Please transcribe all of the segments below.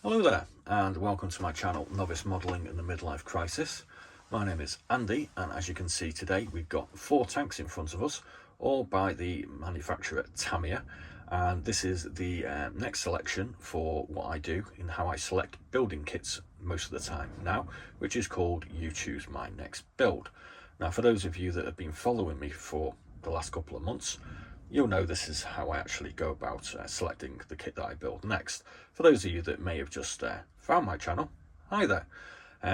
Hello there and welcome to my channel Novice Modelling in the Midlife Crisis. My name is Andy and as you can see today we've got 4 tanks in front of us, all by the manufacturer Tamiya, and this is the next selection for what I do in how I select building kits most of the time now, which is called You Choose My Next Build. Now for those of you that have been following me for the last couple of months, you'll know this is how I actually go about selecting the kit that I build next. For those of you that may have just found my channel, hi there.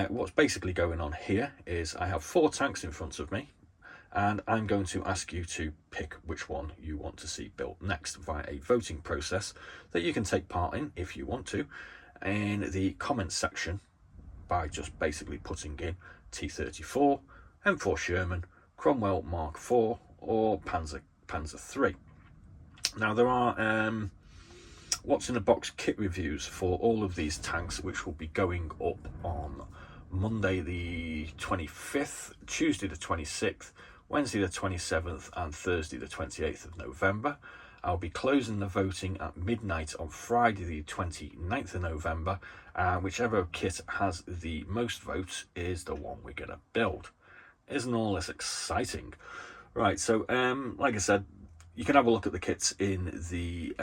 What's basically going on here is I have 4 tanks in front of me and I'm going to ask you to pick which one you want to see built next via a voting process that you can take part in if you want to in the comments section by just basically putting in T34, M4 Sherman, Cromwell Mark IV or Panzer 3. Now there are what's in the box kit reviews for all of these tanks, which will be going up on Monday the 25th, Tuesday the 26th, Wednesday the 27th and Thursday the 28th of November. I'll be closing the voting at midnight on Friday the 29th of November, and whichever kit has the most votes is the one we're going to build. Isn't all this exciting? Right, so like I said, you can have a look at the kits in the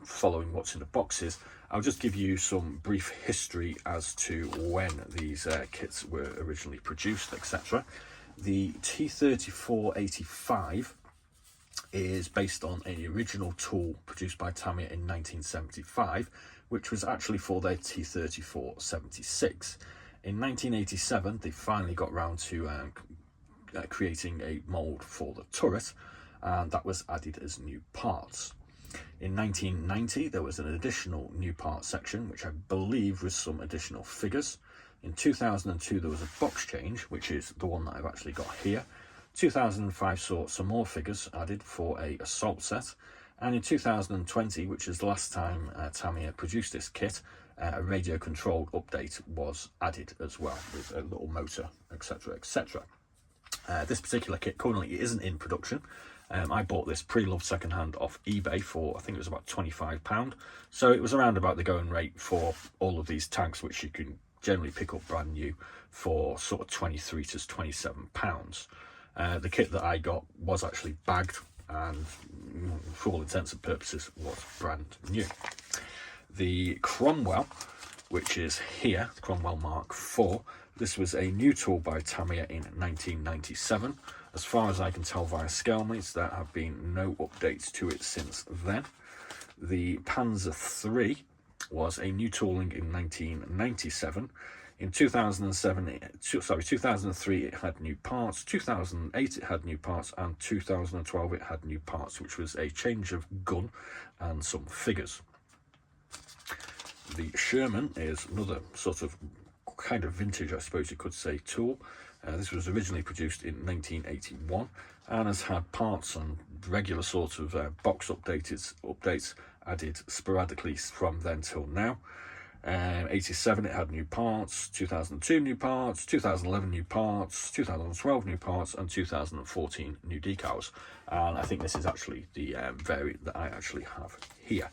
following what's in the boxes. I'll just give you some brief history as to when these kits were originally produced, etc. The T34-85 is based on an original tool produced by Tamiya in 1975, which was actually for their T34-76. In 1987, they finally got round to creating a mould for the turret, and that was added as new parts. In 1990 there was an additional new part section, which I believe was some additional figures. In 2002 there was a box change, which is the one that I've actually got here. 2005 saw some more figures added for a assault set, and in 2020, which is the last time Tamiya produced this kit, a radio controlled update was added as well with a little motor, etc, etc. This particular kit currently isn't in production. I bought this pre-loved second-hand off eBay for, I think it was about £25. So it was around about the going rate for all of these tanks, which you can generally pick up brand new for sort of £23 to £27. The kit that I got was actually bagged and for all intents and purposes was brand new. The Cromwell, which is here, Cromwell Mark IV, this was a new tool by Tamiya in 1997. As far as I can tell via Scalemates, there have been no updates to it since then. The Panzer 3 was a new tooling in 1997. In 2003 it had new parts, 2008 it had new parts, and 2012 it had new parts, which was a change of gun and some figures. The Sherman is another sort of kind of vintage, I suppose you could say, tool. This was originally produced in 1981 and has had parts and regular sort of box updates added sporadically from then till now. 87 it had new parts, 2002 new parts, 2011 new parts, 2012 new parts, and 2014 new decals. And I think this is actually the variant that I actually have here.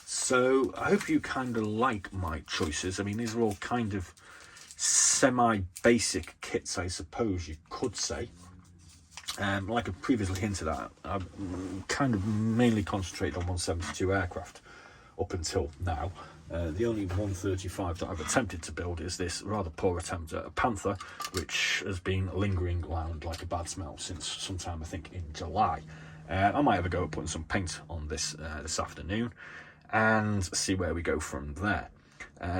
So I hope you kind of like my choices. I mean, these are all kind of semi-basic kits, I suppose you could say. Like I previously hinted at, I've kind of mainly concentrated on 172 aircraft up until now. The only 135 that I've attempted to build is this rather poor attempt at a Panther, which has been lingering around like a bad smell since sometime, I think, in July. I might have a go at putting some paint on this this afternoon and see where we go from there.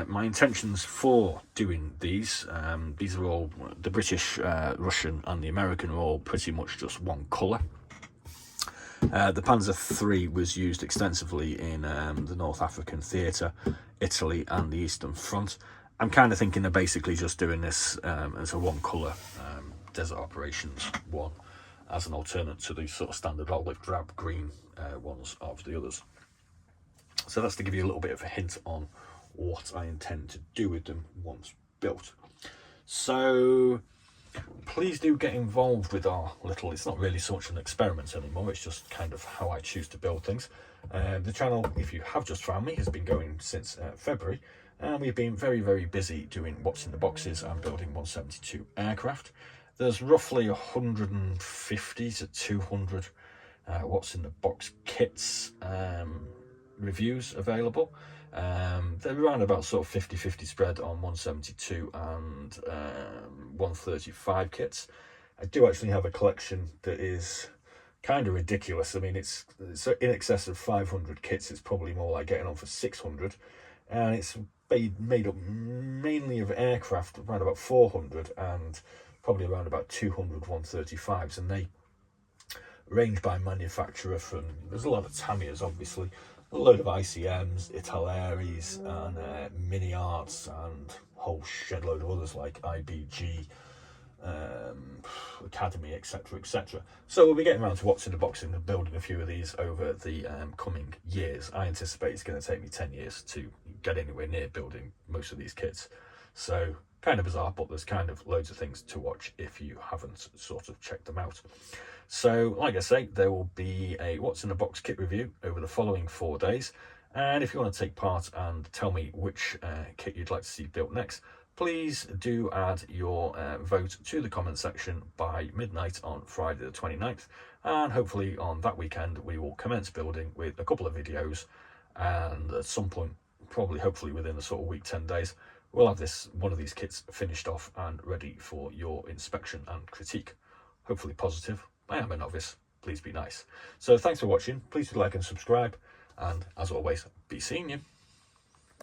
My intentions for doing these are all, the British, Russian and the American are all pretty much just one colour. The Panzer 3 was used extensively in the North African theatre, Italy and the Eastern Front. I'm kind of thinking of basically just doing this as a one colour desert operations one, as an alternate to the sort of standard olive drab green ones of the others. So that's to give you a little bit of a hint on what I intend to do with them once built. So please do get involved with our little, it's not really so much an experiment anymore, it's just kind of how I choose to build things. The channel, if you have just found me, has been going since February, and we've been very, very busy doing what's in the boxes and building 172 aircraft. There's roughly 150 to 200 what's in the box kits reviews available. They're around about sort of 50-50 spread on 172 and 135 kits. I do actually have a collection that is kind of ridiculous. I mean, it's in excess of 500 kits. It's probably more like getting on for 600, and it's made up mainly of aircraft, around about 400, and probably around about 200 135s, and they range by manufacturer. From, there's a lot of Tamiyas, obviously, a load of ICMs, Italeris, and Mini Arts, and a whole shed load of others like IBG, Academy, etc, etc. So we'll be getting around to what's in the box and building a few of these over the coming years. I anticipate it's going to take me 10 years to get anywhere near building most of these kits. So kind of bizarre, but there's kind of loads of things to watch if you haven't sort of checked them out. So like I say, there will be a what's in the box kit review over the following 4 days, and if you want to take part and tell me which kit you'd like to see built next, please do add your vote to the comment section by midnight on Friday the 29th, and hopefully on that weekend we will commence building with a couple of videos, and at some point, probably hopefully within a sort of week, 10 days, we'll have one of these kits finished off and ready for your inspection and critique. Hopefully positive. I am a novice, please be nice. So thanks for watching, please do like and subscribe, and as always, be seeing you.